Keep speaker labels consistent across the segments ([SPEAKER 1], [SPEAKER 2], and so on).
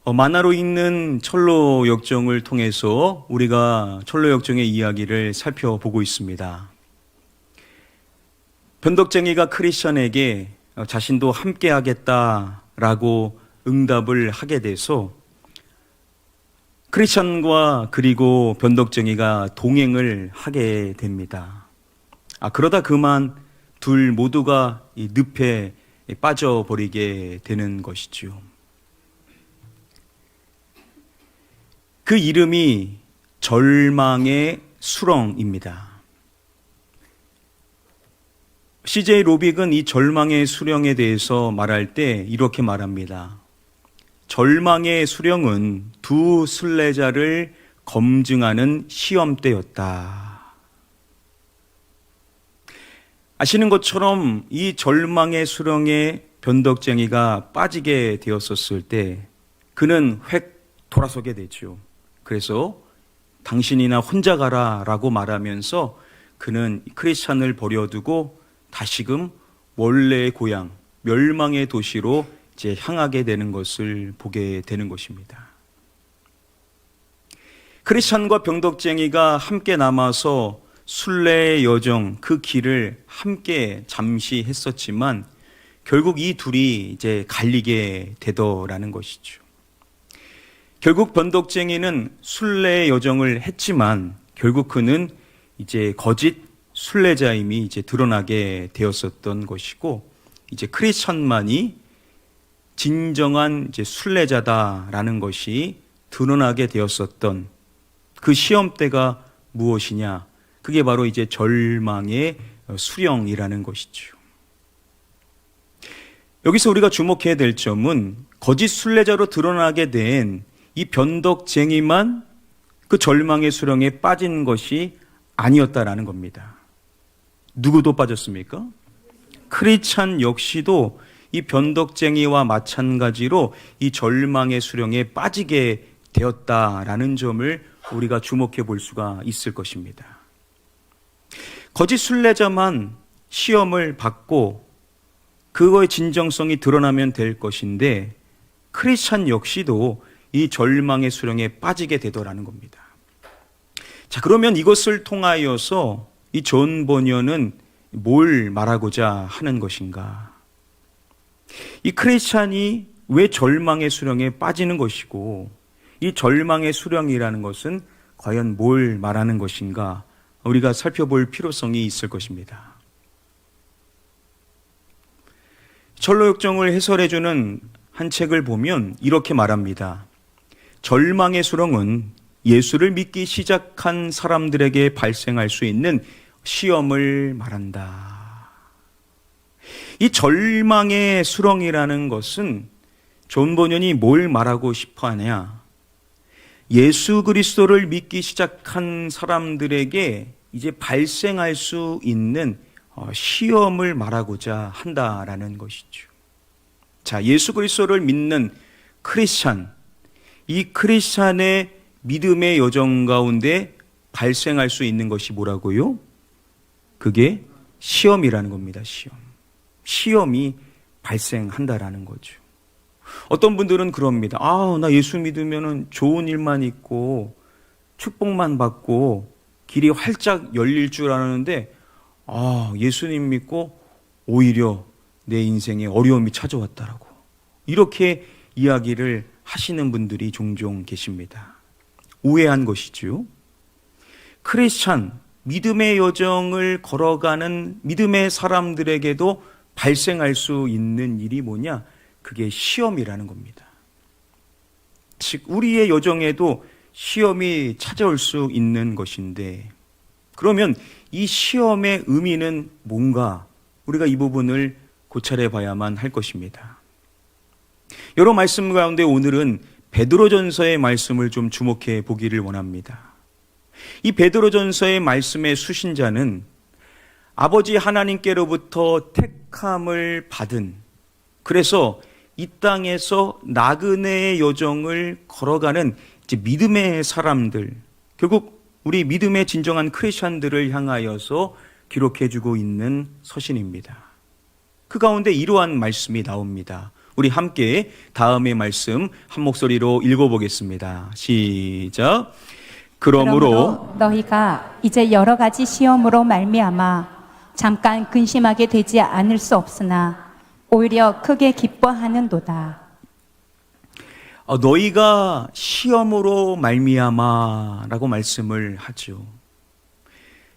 [SPEAKER 1] 만화로 읽는 철로 역정을 통해서 우리가 철로 역정의 이야기를 살펴보고 있습니다. 변덕쟁이가 크리스천에게 자신도 함께 하겠다라고 응답을 하게 돼서 크리스천과 그리고 변덕쟁이가 동행을 하게 됩니다. 그러다 그만 둘 모두가 이 늪에 빠져버리게 되는 것이죠. 그 이름이 절망의 수렁입니다. CJ 로빅은 이 절망의 수렁에 대해서 말할 때 이렇게 말합니다. 절망의 수렁은 두 순례자를 검증하는 시험대였다. 아시는 것처럼 이 절망의 수렁에 변덕쟁이가 빠지게 되었었을 때 그는 획 돌아서게 되죠. 그래서 당신이나 혼자 가라 라고 말하면서 그는 크리스찬을 버려두고 다시금 원래의 고향, 멸망의 도시로 이제 향하게 되는 것을 보게 되는 것입니다. 크리스찬과 변덕쟁이가 함께 남아서 순례의 여정, 그 길을 함께 잠시 했었지만 결국 이 둘이 이제 갈리게 되더라는 것이죠. 결국 변덕쟁이는 순례의 여정을 했지만 결국 그는 이제 거짓 순례자임이 이제 드러나게 되었었던 것이고, 이제 크리스천만이 진정한 이제 순례자다라는 것이 드러나게 되었었던 그 시험대가 무엇이냐? 그게 바로 이제 절망의 수령이라는 것이죠. 여기서 우리가 주목해야 될 점은 거짓 순례자로 드러나게 된 이 변덕쟁이만 그 절망의 수렁에 빠진 것이 아니었다라는 겁니다. 누구도 빠졌습니까? 크리스찬 역시도 이 변덕쟁이와 마찬가지로 이 절망의 수렁에 빠지게 되었다라는 점을 우리가 주목해 볼 수가 있을 것입니다. 거짓 순례자만 시험을 받고 그거의 진정성이 드러나면 될 것인데 크리스찬 역시도 이 절망의 수렁에 빠지게 되더라는 겁니다. 자, 그러면 이것을 통하여서 이 존 버녀는 뭘 말하고자 하는 것인가? 이 크리스찬이 왜 절망의 수렁에 빠지는 것이고 이 절망의 수렁이라는 것은 과연 뭘 말하는 것인가? 우리가 살펴볼 필요성이 있을 것입니다. 철로 역정을 해설해주는 한 책을 보면 이렇게 말합니다. 절망의 수렁은 예수를 믿기 시작한 사람들에게 발생할 수 있는 시험을 말한다. 이 절망의 수렁이라는 것은 존 버년이 뭘 말하고 싶어 하냐? 예수 그리스도를 믿기 시작한 사람들에게 이제 발생할 수 있는 시험을 말하고자 한다라는 것이죠. 자, 예수 그리스도를 믿는 크리스찬, 이 크리스찬의 믿음의 여정 가운데 발생할 수 있는 것이 뭐라고요? 그게 시험이라는 겁니다. 시험이 발생한다라는 거죠. 어떤 분들은 그럽니다. 나 예수 믿으면 좋은 일만 있고 축복만 받고 길이 활짝 열릴 줄 알았는데 예수님 믿고 오히려 내 인생에 어려움이 찾아왔다라고 이렇게 이야기를 하시는 분들이 종종 계십니다. 오해한 것이죠. 크리스찬, 믿음의 여정을 걸어가는 믿음의 사람들에게도 발생할 수 있는 일이 뭐냐? 그게 시험이라는 겁니다. 즉 우리의 여정에도 시험이 찾아올 수 있는 것인데, 그러면 이 시험의 의미는 뭔가? 우리가 이 부분을 고찰해 봐야만 할 것입니다. 여러 말씀 가운데 오늘은 베드로전서의 말씀을 좀 주목해 보기를 원합니다. 이 베드로전서의 말씀의 수신자는 아버지 하나님께로부터 택함을 받은, 그래서 이 땅에서 나그네의 여정을 걸어가는 이제 믿음의 사람들, 결국 우리 믿음의 진정한 크리스천들을 향하여서 기록해주고 있는 서신입니다. 그 가운데 이러한 말씀이 나옵니다. 우리 함께 다음의 말씀 한 목소리로 읽어보겠습니다. 시작. 그러므로
[SPEAKER 2] 너희가 이제 여러 가지 시험으로 말미암아 잠깐 근심하게 되지 않을 수 없으나 오히려 크게 기뻐하는도다.
[SPEAKER 1] 너희가 시험으로 말미암아라고 말씀을 하죠.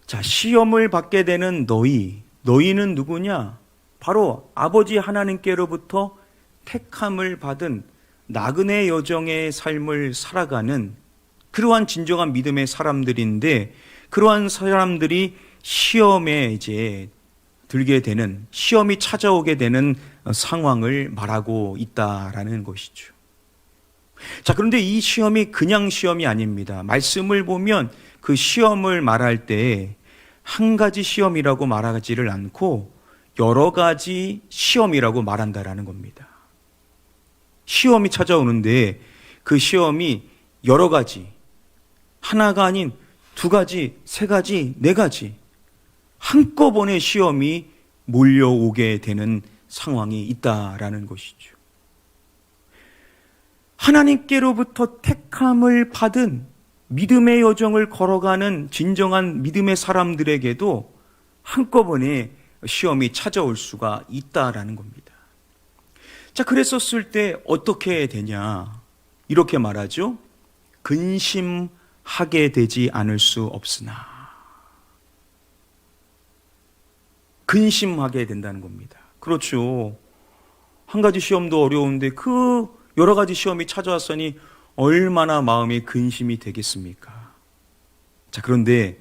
[SPEAKER 1] 자, 시험을 받게 되는 너희는 누구냐? 바로 아버지 하나님께로부터 택함을 받은 나그네 여정의 삶을 살아가는 그러한 진정한 믿음의 사람들인데, 그러한 사람들이 시험에 이제 들게 되는, 시험이 찾아오게 되는 상황을 말하고 있다라는 것이죠. 자, 그런데 이 시험이 그냥 시험이 아닙니다. 말씀을 보면 그 시험을 말할 때 한 가지 시험이라고 말하지를 않고 여러 가지 시험이라고 말한다라는 겁니다. 시험이 찾아오는데 그 시험이 여러 가지, 하나가 아닌 두 가지, 세 가지, 네 가지, 한꺼번에 시험이 몰려오게 되는 상황이 있다라는 것이죠. 하나님께로부터 택함을 받은 믿음의 여정을 걸어가는 진정한 믿음의 사람들에게도 한꺼번에 시험이 찾아올 수가 있다라는 겁니다. 자, 그랬었을 때 어떻게 되냐? 이렇게 말하죠. 근심하게 되지 않을 수 없으나. 근심하게 된다는 겁니다. 그렇죠. 한 가지 시험도 어려운데 그 여러 가지 시험이 찾아왔으니 얼마나 마음이 근심이 되겠습니까? 자, 그런데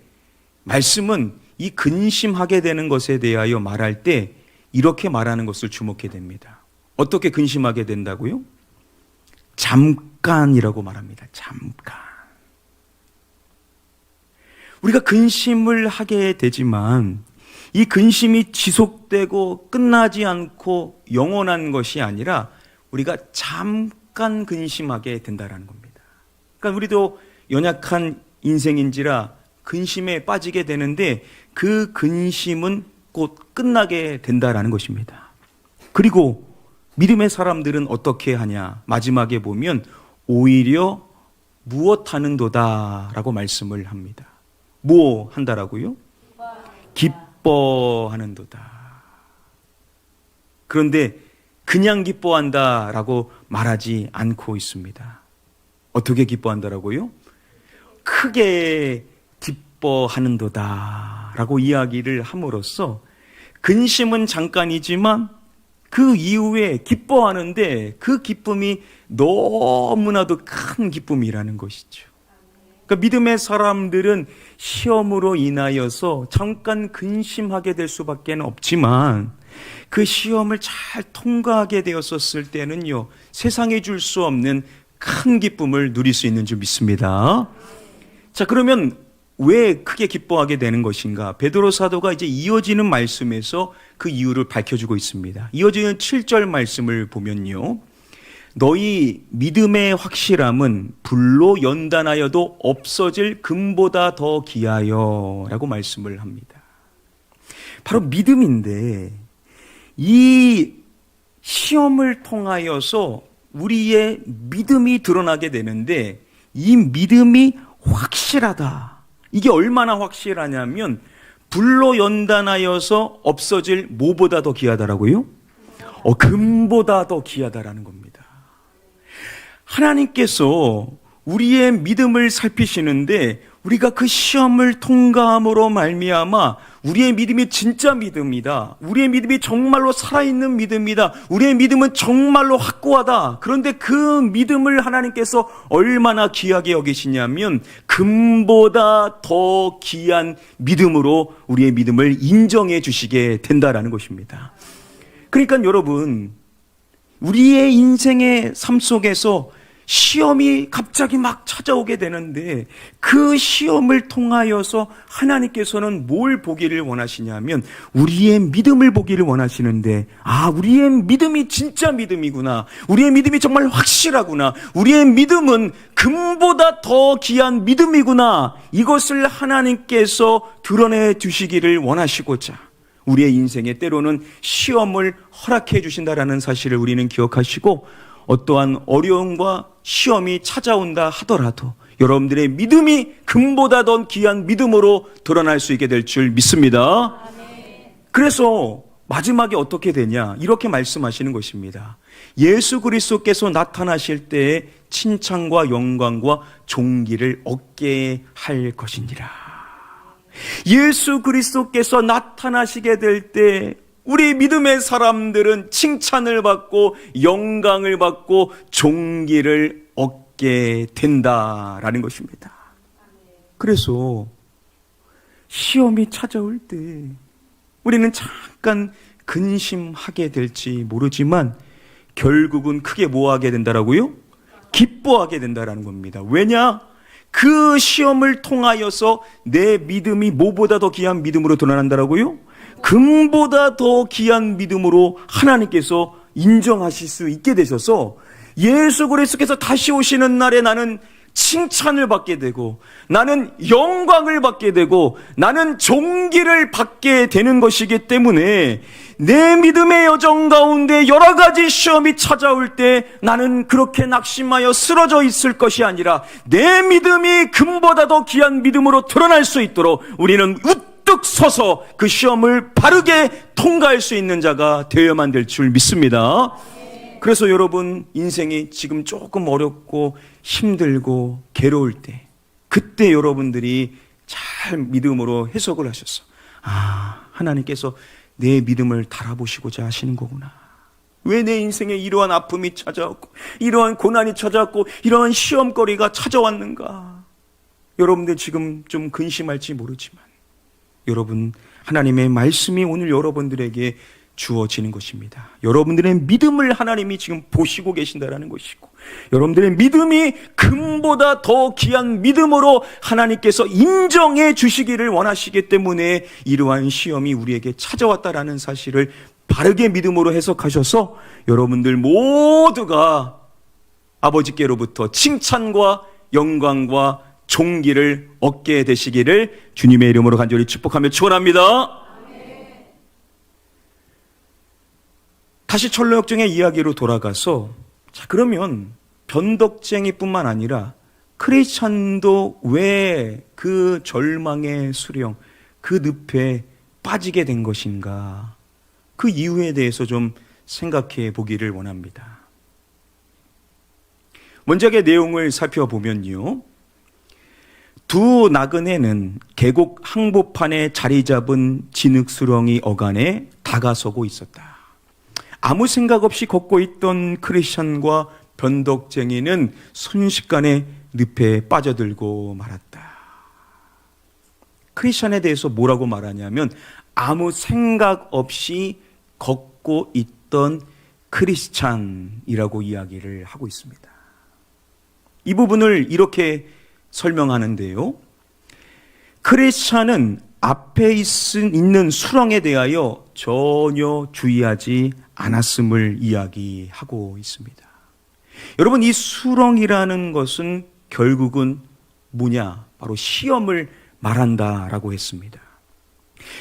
[SPEAKER 1] 말씀은 이 근심하게 되는 것에 대하여 말할 때 이렇게 말하는 것을 주목해야 됩니다. 어떻게 근심하게 된다고요? 잠깐이라고 말합니다. 잠깐. 우리가 근심을 하게 되지만 이 근심이 지속되고 끝나지 않고 영원한 것이 아니라 우리가 잠깐 근심하게 된다는 겁니다. 그러니까 우리도 연약한 인생인지라 근심에 빠지게 되는데 그 근심은 곧 끝나게 된다는 것입니다. 그리고 믿음의 사람들은 어떻게 하냐? 마지막에 보면 오히려 무엇하는도다 라고 말씀을 합니다. 뭐 한다라고요? 기뻐하는도다. 그런데 그냥 기뻐한다라고 말하지 않고 있습니다. 어떻게 기뻐한다라고요? 크게 기뻐하는도다라고 이야기를 함으로써 근심은 잠깐이지만 그 이후에 기뻐하는데 그 기쁨이 너무나도 큰 기쁨이라는 것이죠. 그러니까 믿음의 사람들은 시험으로 인하여서 잠깐 근심하게 될 수밖에 없지만 그 시험을 잘 통과하게 되었었을 때는요, 세상에 줄 수 없는 큰 기쁨을 누릴 수 있는 줄 믿습니다. 자, 그러면 왜 크게 기뻐하게 되는 것인가? 베드로 사도가 이제 이어지는 말씀에서 그 이유를 밝혀주고 있습니다. 이어지는 7절 말씀을 보면요, 너희 믿음의 확실함은 불로 연단하여도 없어질 금보다 더 귀하여 라고 말씀을 합니다. 바로 믿음인데 이 시험을 통하여서 우리의 믿음이 드러나게 되는데 이 믿음이 확실하다. 이게 얼마나 확실하냐면 불로 연단하여서 없어질 뭐보다 더 귀하다라고요? 금보다 더 귀하다라는 겁니다. 하나님께서 우리의 믿음을 살피시는데 우리가 그 시험을 통과함으로 말미암아 우리의 믿음이 진짜 믿음이다. 우리의 믿음이 정말로 살아있는 믿음이다. 우리의 믿음은 정말로 확고하다. 그런데 그 믿음을 하나님께서 얼마나 귀하게 여기시냐면 금보다 더 귀한 믿음으로 우리의 믿음을 인정해 주시게 된다라는 것입니다. 그러니까 여러분, 우리의 인생의 삶 속에서 시험이 갑자기 막 찾아오게 되는데 그 시험을 통하여서 하나님께서는 뭘 보기를 원하시냐면 우리의 믿음을 보기를 원하시는데, 우리의 믿음이 진짜 믿음이구나, 우리의 믿음이 정말 확실하구나, 우리의 믿음은 금보다 더 귀한 믿음이구나, 이것을 하나님께서 드러내 주시기를 원하시고자 우리의 인생에 때로는 시험을 허락해 주신다라는 사실을 우리는 기억하시고, 어떠한 어려움과 시험이 찾아온다 하더라도 여러분들의 믿음이 금보다 더 귀한 믿음으로 드러날 수 있게 될 줄 믿습니다. 그래서 마지막에 어떻게 되냐, 이렇게 말씀하시는 것입니다. 예수 그리스도께서 나타나실 때에 칭찬과 영광과 존귀를 얻게 할 것이니라. 예수 그리스도께서 나타나시게 될 때 우리 믿음의 사람들은 칭찬을 받고 영광을 받고 존귀를 얻게 된다라는 것입니다. 그래서 시험이 찾아올 때 우리는 잠깐 근심하게 될지 모르지만 결국은 크게 뭐 하게 된다라고요? 기뻐하게 된다라는 겁니다. 왜냐? 그 시험을 통하여서 내 믿음이 뭐보다 더 귀한 믿음으로 드러난다라고요? 금보다 더 귀한 믿음으로 하나님께서 인정하실 수 있게 되셔서 예수 그리스도께서 다시 오시는 날에 나는 칭찬을 받게 되고, 나는 영광을 받게 되고, 나는 존귀를 받게 되는 것이기 때문에 내 믿음의 여정 가운데 여러 가지 시험이 찾아올 때 나는 그렇게 낙심하여 쓰러져 있을 것이 아니라 내 믿음이 금보다 더 귀한 믿음으로 드러날 수 있도록 우리는 우뚝 서서 그 시험을 바르게 통과할 수 있는 자가 되어야만 될 줄 믿습니다. 그래서 여러분, 인생이 지금 조금 어렵고 힘들고 괴로울 때, 그때 여러분들이 잘 믿음으로 해석을 하셨어. 하나님께서 내 믿음을 달아보시고자 하시는 거구나. 왜 내 인생에 이러한 아픔이 찾아왔고, 이러한 고난이 찾아왔고, 이러한 시험거리가 찾아왔는가. 여러분들 지금 좀 근심할지 모르지만 여러분, 하나님의 말씀이 오늘 여러분들에게 주어지는 것입니다. 여러분들의 믿음을 하나님이 지금 보시고 계신다라는 것이고, 여러분들의 믿음이 금보다 더 귀한 믿음으로 하나님께서 인정해 주시기를 원하시기 때문에 이러한 시험이 우리에게 찾아왔다라는 사실을 바르게 믿음으로 해석하셔서 여러분들 모두가 아버지께로부터 칭찬과 영광과 존귀를 얻게 되시기를 주님의 이름으로 간절히 축복하며 축원합니다. 다시 철로역정의 이야기로 돌아가서, 자, 그러면 변덕쟁이뿐만 아니라 크리스찬도 왜 그 절망의 수령, 그 늪에 빠지게 된 것인가, 그 이유에 대해서 좀 생각해 보기를 원합니다. 원작의 내용을 살펴보면요, 두 나그네는 계곡 항복판에 자리 잡은 진흙수렁이 어간에 다가서고 있었다. 아무 생각 없이 걷고 있던 크리스천과 변덕쟁이는 순식간에 늪에 빠져들고 말았다. 크리스천에 대해서 뭐라고 말하냐면 아무 생각 없이 걷고 있던 크리스찬이라고 이야기를 하고 있습니다. 이 부분을 이렇게 설명하는데요, 크리스찬은 앞에 있는 수렁에 대하여 전혀 주의하지 않았음을 이야기하고 있습니다. 여러분, 이 수렁이라는 것은 결국은 뭐냐? 바로 시험을 말한다라고 했습니다.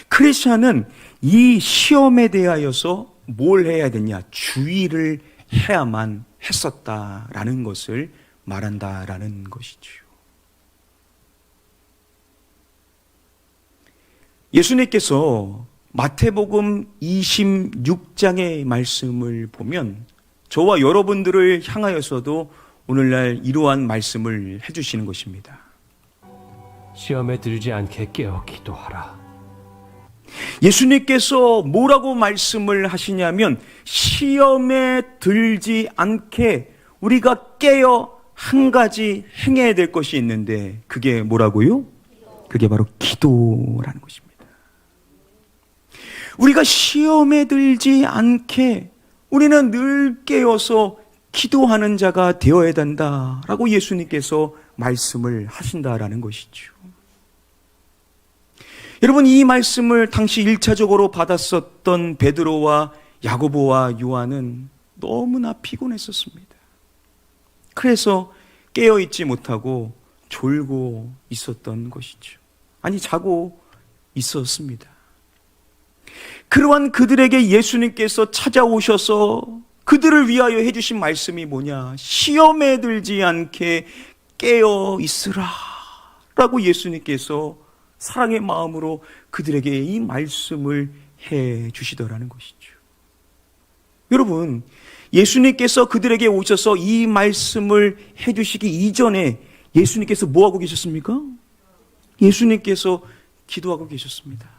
[SPEAKER 1] 크리스찬은 이 시험에 대하여서 뭘 해야 되냐? 주의를 해야만 했었다라는 것을 말한다라는 것이죠. 예수님께서 마태복음 26장의 말씀을 보면 저와 여러분들을 향하여서도 오늘날 이러한 말씀을 해주시는 것입니다.
[SPEAKER 3] 시험에 들지 않게 깨어 기도하라.
[SPEAKER 1] 예수님께서 뭐라고 말씀을 하시냐면 시험에 들지 않게 우리가 깨어 한 가지 행해야 될 것이 있는데 그게 뭐라고요? 그게 바로 기도라는 것입니다. 우리가 시험에 들지 않게 우리는 늘 깨어서 기도하는 자가 되어야 된다라고 예수님께서 말씀을 하신다라는 것이죠. 여러분, 이 말씀을 당시 1차적으로 받았었던 베드로와 야고보와 요한은 너무나 피곤했었습니다. 그래서 깨어있지 못하고 졸고 있었던 것이죠. 아니, 자고 있었습니다. 그러한 그들에게 예수님께서 찾아오셔서 그들을 위하여 해주신 말씀이 뭐냐? 시험에 들지 않게 깨어 있으라 라고 예수님께서 사랑의 마음으로 그들에게 이 말씀을 해 주시더라는 것이죠. 여러분, 예수님께서 그들에게 오셔서 이 말씀을 해 주시기 이전에 예수님께서 뭐 하고 계셨습니까? 예수님께서 기도하고 계셨습니다.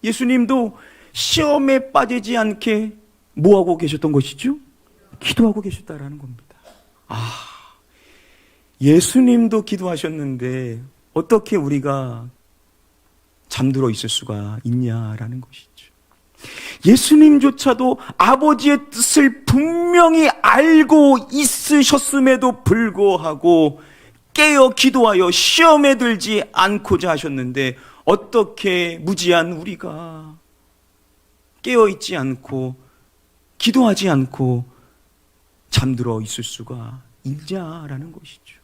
[SPEAKER 1] 예수님도 시험에 빠지지 않게 뭐 하고 계셨던 것이죠? 기도하고 계셨다라는 겁니다. 예수님도 기도하셨는데 어떻게 우리가 잠들어 있을 수가 있냐라는 것이죠. 예수님조차도 아버지의 뜻을 분명히 알고 있으셨음에도 불구하고 깨어 기도하여 시험에 들지 않고자 하셨는데 어떻게 무지한 우리가 깨어 있지 않고 기도하지 않고 잠들어 있을 수가 있냐라는 것이죠.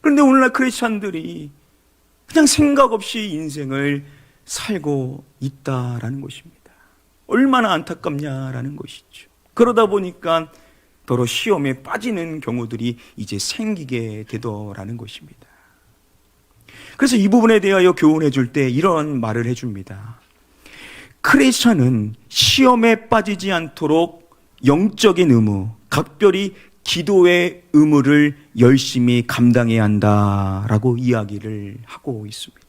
[SPEAKER 1] 그런데 오늘날 크리스찬들이 그냥 생각 없이 인생을 살고 있다라는 것입니다. 얼마나 안타깝냐라는 것이죠. 그러다 보니까 더러 시험에 빠지는 경우들이 이제 생기게 되더라는 것입니다. 그래서 이 부분에 대하여 교훈해 줄 때 이런 말을 해줍니다. 크리스찬은 시험에 빠지지 않도록 영적인 의무, 각별히 기도의 의무를 열심히 감당해야 한다라고 이야기를 하고 있습니다.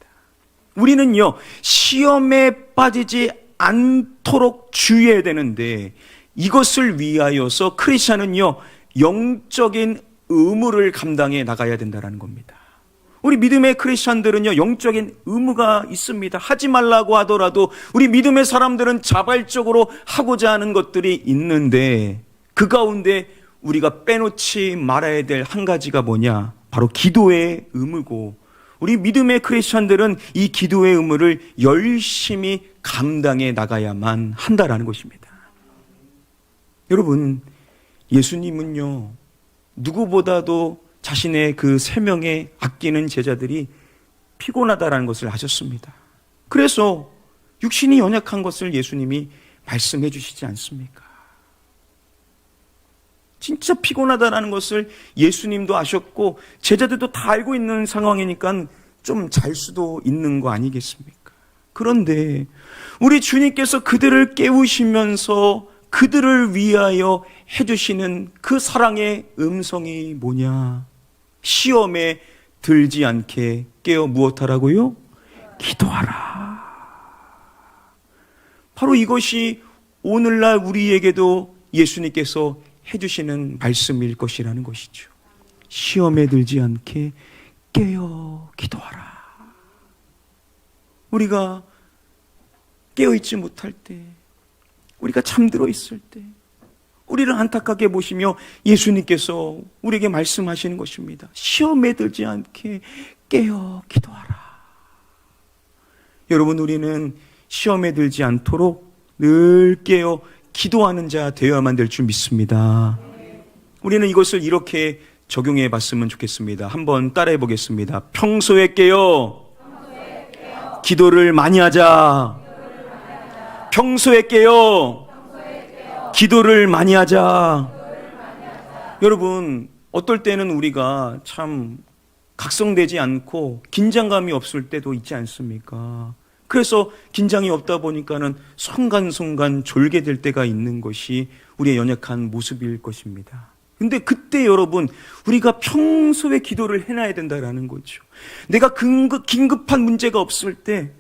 [SPEAKER 1] 우리는요, 시험에 빠지지 않도록 주의해야 되는데 이것을 위하여서 크리스찬은요, 영적인 의무를 감당해 나가야 된다는 겁니다. 우리 믿음의 크리스찬들은요, 영적인 의무가 있습니다. 하지 말라고 하더라도 우리 믿음의 사람들은 자발적으로 하고자 하는 것들이 있는데 그 가운데 우리가 빼놓지 말아야 될 한 가지가 뭐냐? 바로 기도의 의무고, 우리 믿음의 크리스찬들은 이 기도의 의무를 열심히 감당해 나가야만 한다라는 것입니다. 여러분, 예수님은요, 누구보다도 자신의 그 3명의 아끼는 제자들이 피곤하다라는 것을 아셨습니다. 그래서 육신이 연약한 것을 예수님이 말씀해 주시지 않습니까? 진짜 피곤하다라는 것을 예수님도 아셨고 제자들도 다 알고 있는 상황이니까 좀 잘 수도 있는 거 아니겠습니까? 그런데 우리 주님께서 그들을 깨우시면서 그들을 위하여 해주시는 그 사랑의 음성이 뭐냐? 시험에 들지 않게 깨어 무엇하라고요? 기도하라. 바로 이것이 오늘날 우리에게도 예수님께서 해주시는 말씀일 것이라는 것이죠. 시험에 들지 않게 깨어 기도하라. 우리가 깨어있지 못할 때, 우리가 잠들어 있을 때 우리를 안타깝게 보시며 예수님께서 우리에게 말씀하시는 것입니다. 시험에 들지 않게 깨어 기도하라. 여러분, 우리는 시험에 들지 않도록 늘 깨어 기도하는 자 되어야만 될 줄 믿습니다. 우리는 이것을 이렇게 적용해 봤으면 좋겠습니다. 한번 따라해 보겠습니다. 평소에 깨어 기도를 많이 하자. 평소에 깨어 기도를 많이 하자. 여러분, 어떨 때는 우리가 참 각성되지 않고 긴장감이 없을 때도 있지 않습니까? 그래서 긴장이 없다 보니까는 순간순간 졸게 될 때가 있는 것이 우리의 연약한 모습일 것입니다. 근데 그때 여러분, 우리가 평소에 기도를 해놔야 된다라는 거죠. 내가 긴급한 문제가 없을 때,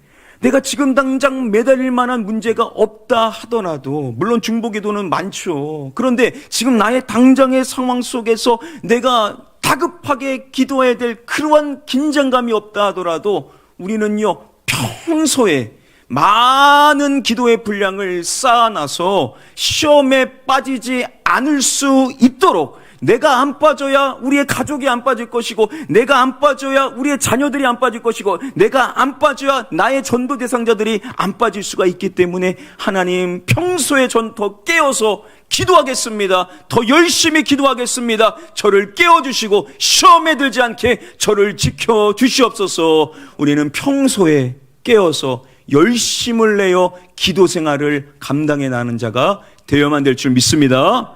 [SPEAKER 1] 내가 지금 당장 매달릴 만한 문제가 없다 하더라도, 물론 중보기도는 많죠. 그런데 지금 나의 당장의 상황 속에서 내가 다급하게 기도해야 될 그러한 긴장감이 없다 하더라도 우리는요, 평소에 많은 기도의 분량을 쌓아놔서 시험에 빠지지 않을 수 있도록, 내가 안 빠져야 우리의 가족이 안 빠질 것이고, 내가 안 빠져야 우리의 자녀들이 안 빠질 것이고, 내가 안 빠져야 나의 전도 대상자들이 안 빠질 수가 있기 때문에 하나님, 평소에 전 더 깨어서 기도하겠습니다. 더 열심히 기도하겠습니다. 저를 깨워주시고 시험에 들지 않게 저를 지켜주시옵소서. 우리는 평소에 깨어서 열심을 내어 기도 생활을 감당해 나가는 자가 되어야만 될 줄 믿습니다.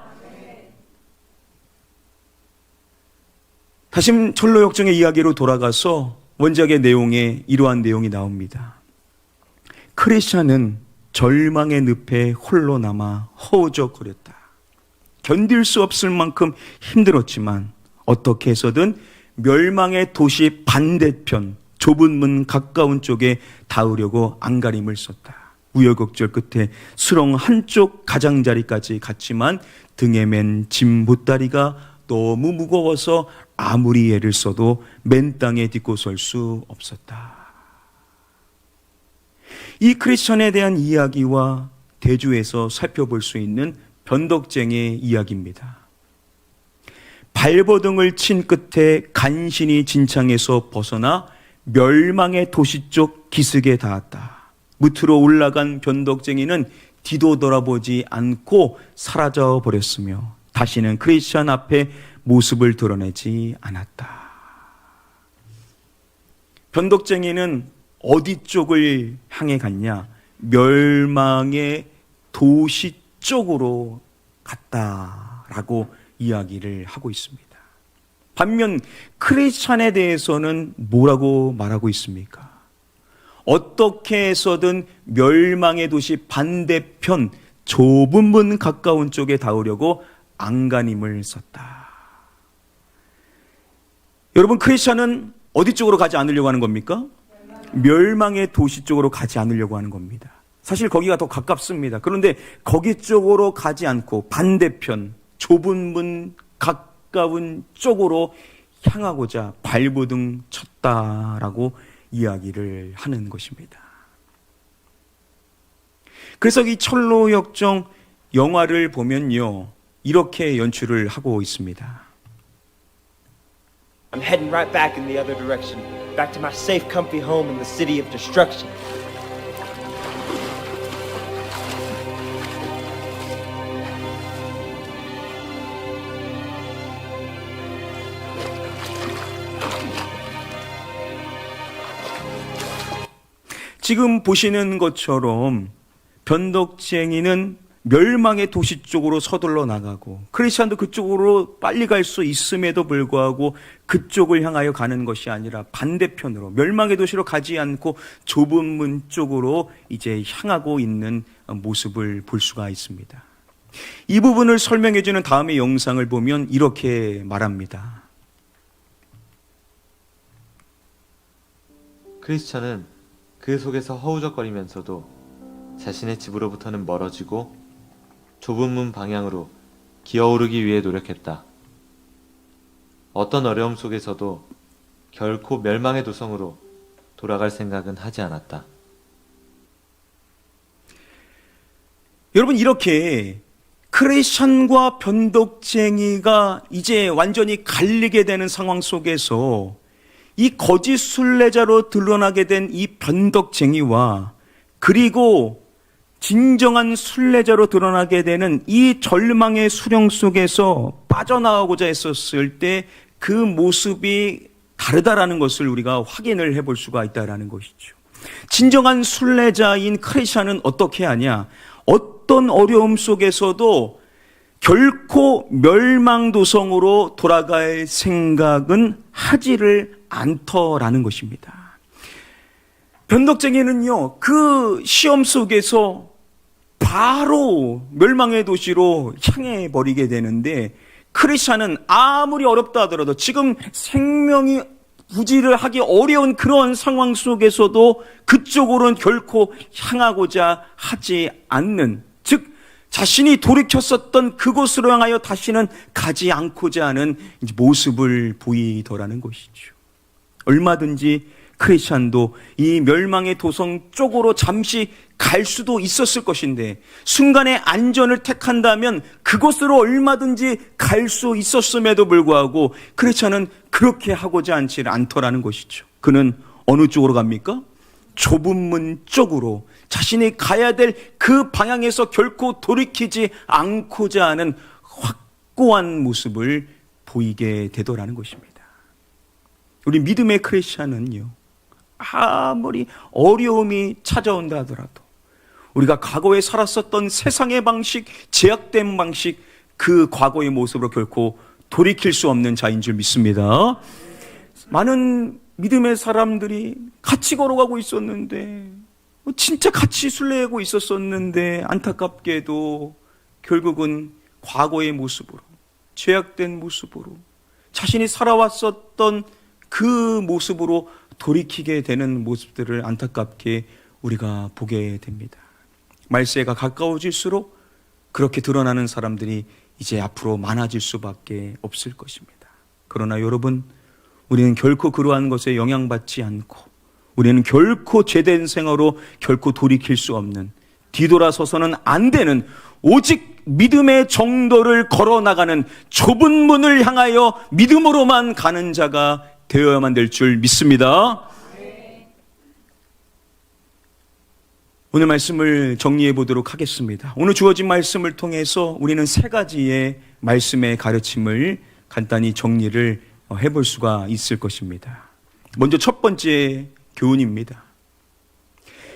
[SPEAKER 1] 다시 철로역정의 이야기로 돌아가서 원작의 내용에 이러한 내용이 나옵니다. 크리스찬은 절망의 늪에 홀로 남아 허우적거렸다. 견딜 수 없을 만큼 힘들었지만 어떻게 해서든 멸망의 도시 반대편 좁은 문 가까운 쪽에 닿으려고 안간힘을 썼다. 우여곡절 끝에 수렁 한쪽 가장자리까지 갔지만 등에 맨 짐 보따리가 너무 무거워서 아무리 애를 써도 맨 땅에 딛고 설 수 없었다. 이 크리스천에 대한 이야기와 대주에서 살펴볼 수 있는 변덕쟁이의 이야기입니다. 발버둥을 친 끝에 간신히 진창에서 벗어나 멸망의 도시 쪽 기슭에 닿았다. 무트로 올라간 변덕쟁이는 뒤도 돌아보지 않고 사라져 버렸으며 다시는 크리스천 앞에 모습을 드러내지 않았다. 변덕쟁이는 어디 쪽을 향해 갔냐? 멸망의 도시 쪽으로 갔다라고 이야기를 하고 있습니다. 반면 크리스찬에 대해서는 뭐라고 말하고 있습니까? 어떻게 해서든 멸망의 도시 반대편 좁은 문 가까운 쪽에 닿으려고 안간힘을 썼다. 여러분, 크리스찬은 어디 쪽으로 가지 않으려고 하는 겁니까? 멸망의 도시 쪽으로 가지 않으려고 하는 겁니다. 사실 거기가 더 가깝습니다. 그런데 거기 쪽으로 가지 않고 반대편 좁은 문 가까운 쪽으로 향하고자 발버둥 쳤다라고 이야기를 하는 것입니다. 그래서 이 철로역정 영화를 보면요, 이렇게 연출을 하고 있습니다.
[SPEAKER 4] I'm heading right back in the other direction, back to my safe, comfy home in the city of destruction.
[SPEAKER 1] 지금 보시는 것처럼 변덕쟁이는 멸망의 도시 쪽으로 서둘러 나가고 크리스찬도 그쪽으로 빨리 갈 수 있음에도 불구하고 그쪽을 향하여 가는 것이 아니라 반대편으로 멸망의 도시로 가지 않고 좁은 문 쪽으로 이제 향하고 있는 모습을 볼 수가 있습니다. 이 부분을 설명해 주는 다음의 영상을 보면 이렇게 말합니다.
[SPEAKER 5] 크리스찬은 그 속에서 허우적거리면서도 자신의 집으로부터는 멀어지고 좁은 문 방향으로 기어오르기 위해 노력했다. 어떤 어려움 속에서도 결코 멸망의 도성으로 돌아갈 생각은 하지 않았다.
[SPEAKER 1] 여러분, 이렇게 크리스찬과 변덕쟁이가 이제 완전히 갈리게 되는 상황 속에서 이 거짓 순례자로 드러나게 된 이 변덕쟁이와 그리고 진정한 순례자로 드러나게 되는 이 절망의 수령 속에서 빠져나가고자 했었을 때 그 모습이 다르다라는 것을 우리가 확인을 해볼 수가 있다라는 것이죠. 진정한 순례자인 크리스찬은 어떻게 하냐? 어떤 어려움 속에서도 결코 멸망도성으로 돌아갈 생각은 하지를 않더라는 것입니다. 변덕쟁이는요, 그 시험 속에서 바로 멸망의 도시로 향해 버리게 되는데, 크리스찬은 아무리 어렵다 하더라도 지금 생명이 부지를 하기 어려운 그런 상황 속에서도 그쪽으로는 결코 향하고자 하지 않는, 즉 자신이 돌이켰었던 그곳으로 향하여 다시는 가지 않고자 하는 모습을 보이더라는 것이죠. 얼마든지 크리스찬도 이 멸망의 도성 쪽으로 잠시 갈 수도 있었을 것인데, 순간의 안전을 택한다면 그곳으로 얼마든지 갈 수 있었음에도 불구하고 크리스찬은 그렇게 하고자 않지 않더라는 것이죠. 그는 어느 쪽으로 갑니까? 좁은 문 쪽으로, 자신이 가야 될 그 방향에서 결코 돌이키지 않고자 하는 확고한 모습을 보이게 되더라는 것입니다. 우리 믿음의 크리스찬은요, 아무리 어려움이 찾아온다 하더라도 우리가 과거에 살았었던 세상의 방식, 제약된 방식, 그 과거의 모습으로 결코 돌이킬 수 없는 자인 줄 믿습니다. 많은 믿음의 사람들이 같이 걸어가고 있었는데, 진짜 같이 순례하고 있었었는데 안타깝게도 결국은 과거의 모습으로, 죄악된 모습으로, 자신이 살아왔었던 그 모습으로 돌이키게 되는 모습들을 안타깝게 우리가 보게 됩니다. 말세가 가까워질수록 그렇게 드러나는 사람들이 이제 앞으로 많아질 수밖에 없을 것입니다. 그러나 여러분, 우리는 결코 그러한 것에 영향받지 않고, 우리는 결코 죄된 생활로 결코 돌이킬 수 없는, 뒤돌아서서는 안 되는, 오직 믿음의 정도를 걸어나가는 좁은 문을 향하여 믿음으로만 가는 자가 되어야만 될 줄 믿습니다. 오늘 말씀을 정리해 보도록 하겠습니다. 오늘 주어진 말씀을 통해서 우리는 세 가지의 말씀의 가르침을 간단히 정리를 해볼 수가 있을 것입니다. 먼저 첫 번째 교훈입니다.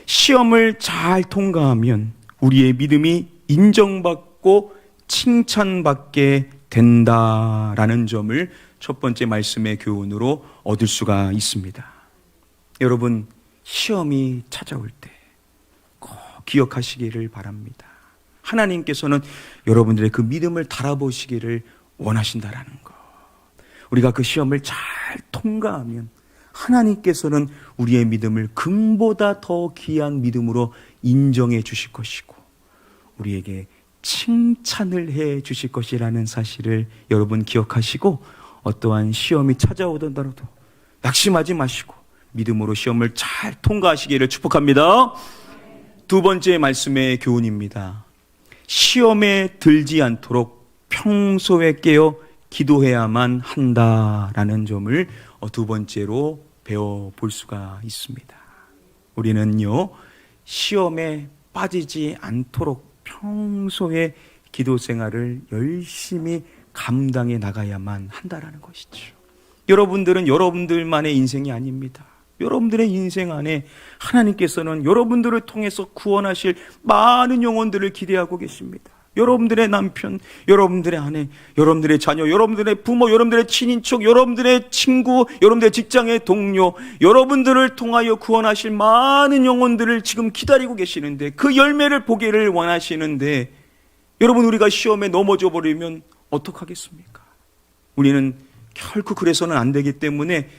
[SPEAKER 1] 시험을 잘 통과하면 우리의 믿음이 인정받고 칭찬받게 된다라는 점을 첫 번째 말씀의 교훈으로 얻을 수가 있습니다. 여러분, 시험이 찾아올 때 꼭 기억하시기를 바랍니다. 하나님께서는 여러분들의 그 믿음을 달아보시기를 원하신다라는 것. 우리가 그 시험을 잘 통과하면 하나님께서는 우리의 믿음을 금보다 더 귀한 믿음으로 인정해 주실 것이고 우리에게 칭찬을 해 주실 것이라는 사실을 여러분 기억하시고 어떠한 시험이 찾아오더라도 낙심하지 마시고 믿음으로 시험을 잘 통과하시기를 축복합니다. 두 번째 말씀의 교훈입니다. 시험에 들지 않도록 평소에 깨어 기도해야만 한다라는 점을 두 번째로 배워볼 수가 있습니다. 우리는요, 시험에 빠지지 않도록 평소에 기도 생활을 열심히 감당해 나가야만 한다라는 것이죠. 여러분들은 여러분들만의 인생이 아닙니다. 여러분들의 인생 안에 하나님께서는 여러분들을 통해서 구원하실 많은 영혼들을 기대하고 계십니다. 여러분들의 남편, 여러분들의 아내, 여러분들의 자녀, 여러분들의 부모, 여러분들의 친인척, 여러분들의 친구, 여러분들의 직장의 동료, 여러분들을 통하여 구원하실 많은 영혼들을 지금 기다리고 계시는데 그 열매를 보기를 원하시는데 여러분, 우리가 시험에 넘어져 버리면 어떡하겠습니까? 우리는 결코 그래서는 안 되기 때문에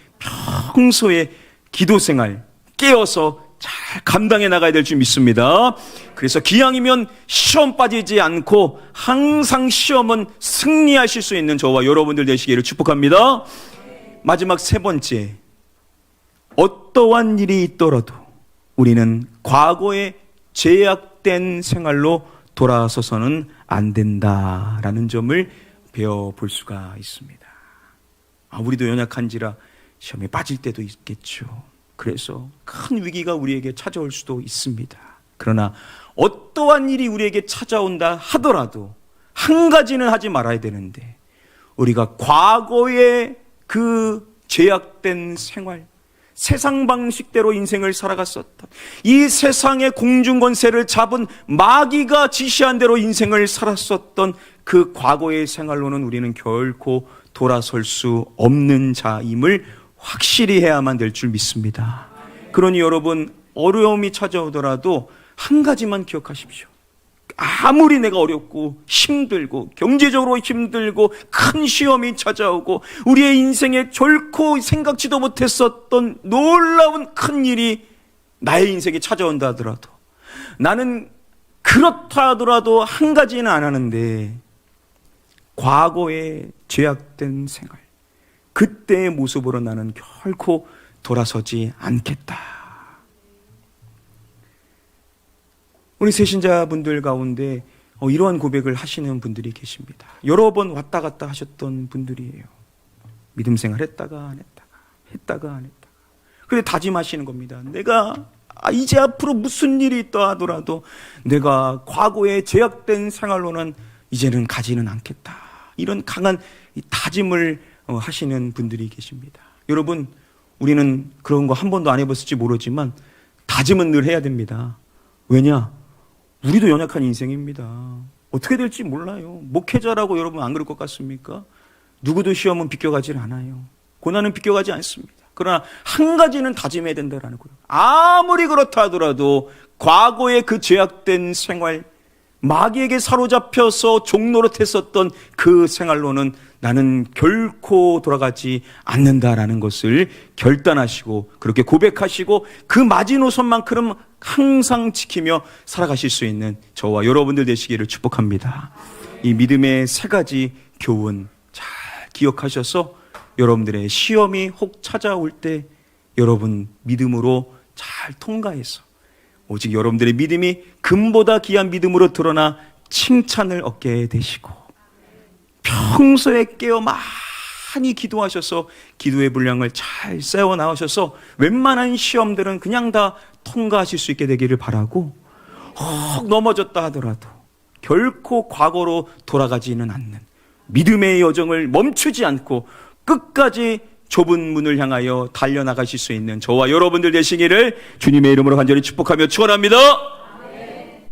[SPEAKER 1] 평소에 기도 생활 깨어서 잘 감당해 나가야 될 줄 믿습니다. 그래서 기왕이면 시험 빠지지 않고 항상 시험은 승리하실 수 있는 저와 여러분들 되시기를 축복합니다. 마지막 세 번째, 어떠한 일이 있더라도 우리는 과거의 제약된 생활로 돌아서서는 안 된다라는 점을 배워볼 수가 있습니다. 우리도 연약한지라 시험에 빠질 때도 있겠죠. 그래서 큰 위기가 우리에게 찾아올 수도 있습니다. 그러나 어떠한 일이 우리에게 찾아온다 하더라도 한 가지는 하지 말아야 되는데, 우리가 과거의 그 제약된 생활, 세상 방식대로 인생을 살아갔었던 이 세상의 공중권세를 잡은 마귀가 지시한 대로 인생을 살았었던 그 과거의 생활로는 우리는 결코 돌아설 수 없는 자임을 확실히 해야만 될 줄 믿습니다. 그러니 여러분, 어려움이 찾아오더라도 한 가지만 기억하십시오. 아무리 내가 어렵고 힘들고 경제적으로 힘들고 큰 시험이 찾아오고 우리의 인생에 결코 생각지도 못했었던 놀라운 큰 일이 나의 인생에 찾아온다 하더라도 나는 그렇다 하더라도 한 가지는 안 하는데, 과거의 죄악된 생활, 그때의 모습으로 나는 결코 돌아서지 않겠다. 우리 새신자분들 가운데 이러한 고백을 하시는 분들이 계십니다. 여러 번 왔다 갔다 하셨던 분들이에요. 믿음 생활 했다가 안 했다가 안 했다가. 그래 다짐하시는 겁니다. 내가 이제 앞으로 무슨 일이 있다 하더라도 내가 과거의 제약된 생활로는 이제는 가지는 않겠다. 이런 강한 다짐을 하시는 분들이 계십니다. 여러분, 우리는 그런 거 한 번도 안 해봤을지 모르지만 다짐은 늘 해야 됩니다. 왜냐? 우리도 연약한 인생입니다. 어떻게 될지 몰라요. 목회자라고 여러분 안 그럴 것 같습니까? 누구도 시험은 비껴가질 않아요. 고난은 비껴가지 않습니다. 그러나 한 가지는 다짐해야 된다는 거예요. 아무리 그렇다 하더라도 과거의 그 죄악된 생활, 마귀에게 사로잡혀서 종노릇했었던 그 생활로는 나는 결코 돌아가지 않는다라는 것을 결단하시고 그렇게 고백하시고 그 마지노선만큼은 항상 지키며 살아가실 수 있는 저와 여러분들 되시기를 축복합니다. 이 믿음의 세 가지 교훈 잘 기억하셔서 여러분들의 시험이 혹 찾아올 때 여러분 믿음으로 잘 통과해서 오직 여러분들의 믿음이 금보다 귀한 믿음으로 드러나 칭찬을 얻게 되시고 평소에 깨어 많이 기도하셔서 기도의 분량을 잘 세워 나오셔서 웬만한 시험들은 그냥 다 통과하실 수 있게 되기를 바라고 혹 넘어졌다 하더라도 결코 과거로 돌아가지는 않는 믿음의 여정을 멈추지 않고 끝까지 좁은 문을 향하여 달려나가실 수 있는 저와 여러분들 되시기를 주님의 이름으로 간절히 축복하며 축원합니다.